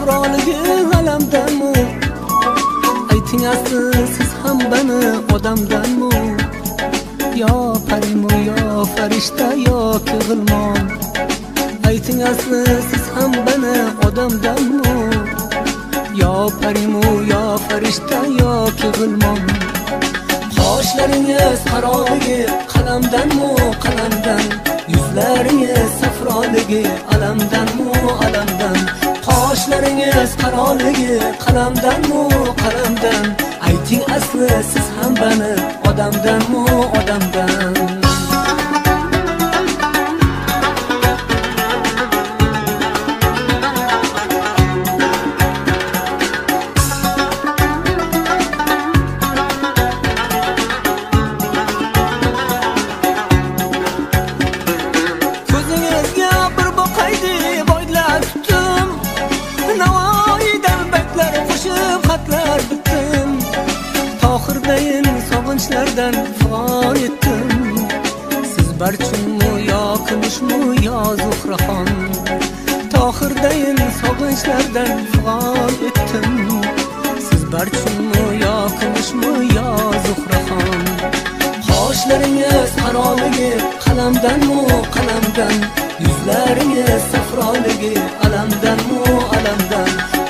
savroligi g'alamdanmi? Ayting asli siz ham bani odamdanmi? Yo parimu yo farishta yoki g'ilmon? Ayting asli siz ham bani odamdanmi? Yo parimu yo farishta yoki g'ilmon? Qoshlaringiz qaroligi qalamdanmi? Qalamdan. Yuzlaringiz safroligi alamdanmi? Alamdan. Qoshlaringiz qaroligi qalamdanmi? Qalamdan. Ayting asli siz ham bani odamdanmi? Odamdan. Sog'inchlardan fig'on etdim. Siz barchunmi yo kumushmi yo zuhraxon? Tohirdayin sog'inchlardan fig'on etdim. Siz barchunmi yo kumushmi yo zuhraxon? Qoshlaringiz qaroligi qalamdanmi? Qalamdan. Yuzlaringiz safroligi alamdanmi? Alamdan.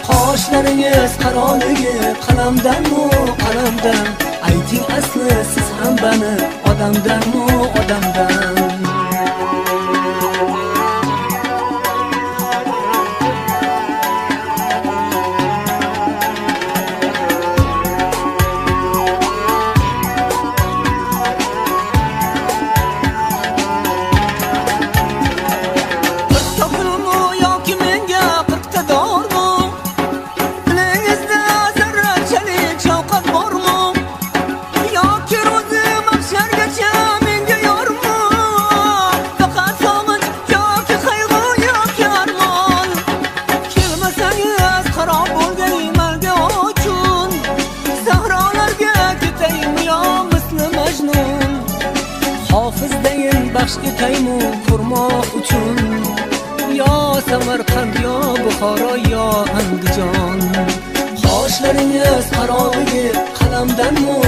Qoshlaringiz qaroligi qalamdanmi? Qalamdan. Ayting asli siz ham bani odamdanmi? Odamdan. Hofizdayin baxsh etaymu ko'rmoq uchun, yo Samarqand yo Buxoro yo Andijon. Qoshlaringiz qaroligi qalamdanmi?